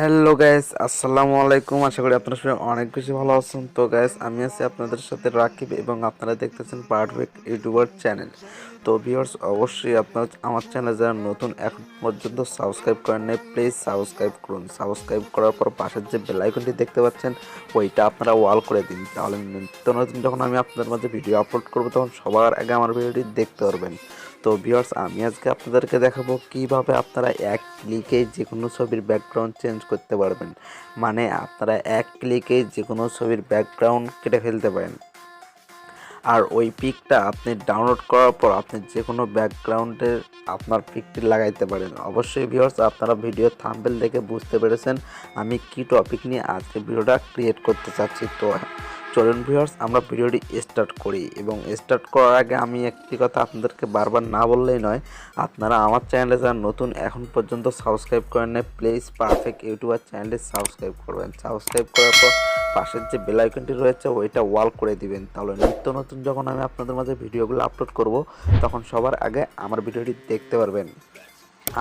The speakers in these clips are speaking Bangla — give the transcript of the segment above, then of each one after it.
হ্যালো গাইস, আসসালামু আলাইকুম। আশা করি আপনারা সবাই অনেক বেশি ভালো আছেন। তো গাইস, আমি আছি আপনাদের সাথে রাকিব এবং আপনারা দেখতেছেন পারফেক্ট ইউটিউবার চ্যানেল। তো ভিউয়ার্স, অবশ্যই আপনারা আমার চ্যানেলে যারা নতুন এখন পর্যন্ত সাবস্ক্রাইব করেন নাই, প্লিজ সাবস্ক্রাইব করুন। সাবস্ক্রাইব করার পর পাশের যে বেল আইকনটি দেখতে পাচ্ছেন ওইটা আপনারা অল করে দিন, তাহলে নিত্য নতুন যখন আমি আপনাদের মাঝে ভিডিও আপলোড করবো তখন সবার আগে আমার ভিডিওটি দেখতে পারবেন। তো ভিউয়ার্স, আমি আজকে আপনাদেরকে দেখাবো কিভাবে আপনারা এক ক্লিকেই যে কোনো ছবির ব্যাকগ্রাউন্ড চেঞ্জ করতে পারবেন। মানে আপনারা এক ক্লিকেই যে কোনো ছবির ব্যাকগ্রাউন্ড কেটে ফেলতে পারেন। আর ওই পিকটা আপনি ডাউনলোড করার পর আপনি যে কোনো ব্যাকগ্রাউন্ডে আপনার পিকটি লাগাইতে পারেন। অবশ্যই ভিউয়ার্স, আপনারা ভিডিও থাম্বনেল দেখে বুঝতে পেরেছেন আমি কি টপিক নিয়ে আজকে ভিডিওটা ক্রিয়েট করতে চাচ্ছি। তো চলুন ভিউয়ার্স, আমরা ভিডিওটি স্টার্ট করি। এবং স্টার্ট করার আগে আমি একটি কথা আপনাদেরকে বারবার না বললেই নয়, আপনারা আমার চ্যানেলে যারা নতুন এখন পর্যন্ত সাবস্ক্রাইব করেন না, প্লিজ পারফেক্ট ইউটিউবার চ্যানেলটি সাবস্ক্রাইব করবেন। সাবস্ক্রাইব করার পর পাশের যে বেল আইকনটি রয়েছে ওইটা অল করে দিবেন, তাহলে নিত্য নতুন যখন আমি আপনাদের মাঝে ভিডিওগুলো আপলোড করব তখন সবার আগে আমার ভিডিওটি দেখতে পারবেন।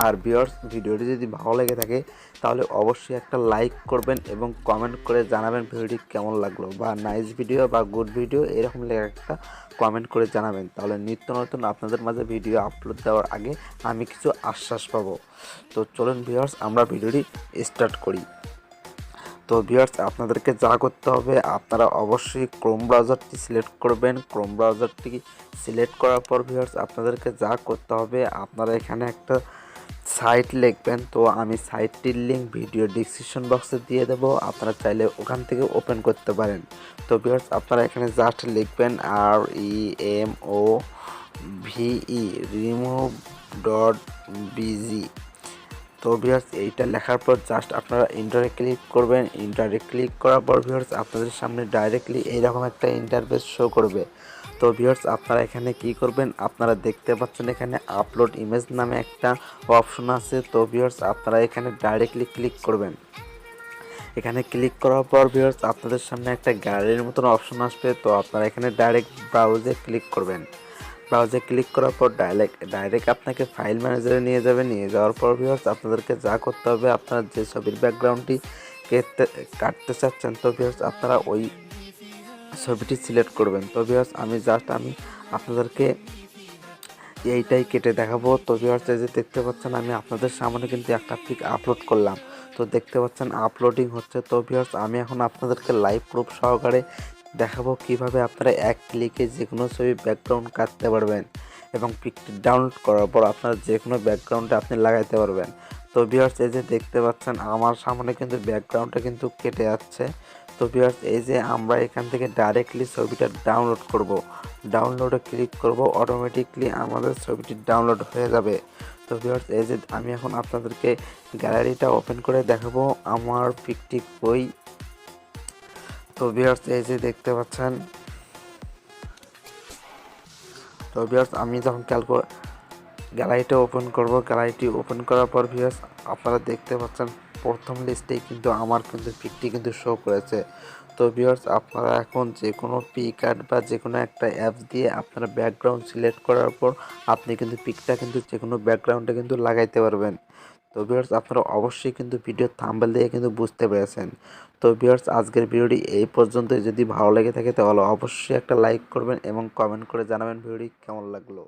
আর ভিউয়ার্স, ভিডিওটি যদি ভালো লেগে থাকে তাহলে অবশ্যই একটা লাইক করবেন এবং কমেন্ট করে জানাবেন ভিডিওটি কেমন লাগলো, বা নাইস ভিডিও বা গুড ভিডিও এরকম লেগে একটা কমেন্ট করে জানাবেন। তাহলে নিত্য নতুন আপনাদের মাঝে ভিডিও আপলোড দেওয়ার আগে আমি কিছু আশ্বাস পাবো। তো চলুন ভিউয়ার্স, আমরা ভিডিওটি স্টার্ট করি। তো ভিউয়ার্স, আপনাদেরকে যা করতে হবে, আপনারা অবশ্যই ক্রোম ব্রাউজারটি সিলেক্ট করবেন। ক্রোম ব্রাউজারটি সিলেক্ট করার পর ভিউয়ার্স, আপনাদেরকে যা করতে হবে, আপনারা এখানে একটা সাইট লিখবেন। তো আমি সাইটটির লিঙ্ক ভিডিও ডিসক্রিপশন বক্সে দিয়ে দেবো, আপনারা চাইলে ওখান থেকে ওপেন করতে পারেন। তো ভিউয়ার্স, আপনারা এখানে জাস্ট লিখবেন REMOVE remove.bg। তো ভিউয়ার্স, এইটা লেখার পর জাস্ট আপনারা ইন্টারে ক্লিক করবেন। ইন্টারে ক্লিক করার পর ভিউয়ার্স, আপনাদের সামনে ডাইরেক্টলি এইরকম একটা ইন্টারফেস শো করবে। তো ভিউয়ার্স, আপনারা এখানে কি করবেন, আপনারা দেখতে পাচ্ছেন এখানে আপলোড ইমেজ নামে একটা অপশন আছে। তো ভিউয়ার্স, আপনারা এখানে ডাইরেক্টলি ক্লিক করবেন। এখানে ক্লিক করার পর ভিউয়ার্স, আপনাদের সামনে একটা গ্যালারির মতন অপশন আসবে। তো আপনারা এখানে ডাইরেক্ট ব্রাউজে ক্লিক করবেন। ব্রাউজে ক্লিক করার পর ডাইরেক্ট আপনাকে ফাইল ম্যানেজারে নিয়ে যাবে। নিয়ে যাওয়ার পর ভিউয়ার্স, আপনাদেরকে যা করতে হবে, আপনারা যে ছবির ব্যাকগ্রাউন্ডটি কাটতে চাচ্ছেন, তো ভিউয়ার্স আপনারা ওই ছবিটি সিলেক্ট করবেন। তো ভিউয়ার্স, আমি আপনাদেরকে এইটাই কেটে দেখাবো। তো ভিউয়ার্স, এই যে দেখতে পাচ্ছেন আমি আপনাদের সামনে কিন্তু একটা পিক আপলোড করলাম। তো দেখতে পাচ্ছেন আপলোডিং হচ্ছে। তো ভিউয়ার্স, আমি এখন আপনাদেরকে লাইভ প্রুফ সহকারে দেখাবো কিভাবে আপনারা এক ক্লিকে যে কোনো ছবি ব্যাকগ্রাউন্ড কাটতে পারবেন এবং পিকটি ডাউনলোড করার পর আপনারা যে কোনো ব্যাকগ্রাউন্ডে আপনি লাগাইতে পারবেন। তো ভিউয়ার্স, এই যে দেখতে পাচ্ছেন আমার সামনে কিন্তু ব্যাকগ্রাউন্ডটা কিন্তু কেটে যাচ্ছে। তো ভিউয়ার্স, এই যে আমরা এখান থেকে ডাইরেক্টলি ছবিটা ডাউনলোড করব, ডাউনলোডে ক্লিক করব, অটোমেটিকলি আমাদের ছবিটি ডাউনলোড হয়ে যাবে। তো ভিউয়ার্স, এই যে আমি এখন আপনাদেরকে গ্যালারিটা ওপেন করে দেখাবো আমার পিকটি কই। তো ভিউয়ার্স, এই যে দেখতে পাচ্ছেন। তো ভিউয়ার্স, আমি যখন গ্যালারিটা ওপেন করব, গ্যালারিটি ওপেন করার পর ভিউয়ার্স, আপনারা দেখতে পাচ্ছেন প্রথম লিস্টেই কিন্তু আমার কিন্তু পিকটি কিন্তু শো করেছে। তো ভিউয়ার্স, আপনারা এখন যে কোনো পিক আর্ট বা যে কোনো একটা অ্যাপস দিয়ে আপনারা ব্যাকগ্রাউন্ড সিলেক্ট করার পর আপনি কিন্তু পিকটা কিন্তু যে কোনো ব্যাকগ্রাউন্ডে কিন্তু লাগাইতে পারবেন। তো ভিউয়ার্স, আপনারা অবশ্যই কিন্তু ভিডিও থাম্বনেল দিয়ে কিন্তু বুঝতে পেরেছেন। তো ভিউয়ার্স, আজকের ভিডিওটি এই পর্যন্তই। যদি ভালো লেগে থাকে তাহলে অবশ্যই একটা লাইক করবেন এবং কমেন্ট করে জানাবেন ভিডিওটি কেমন লাগলো।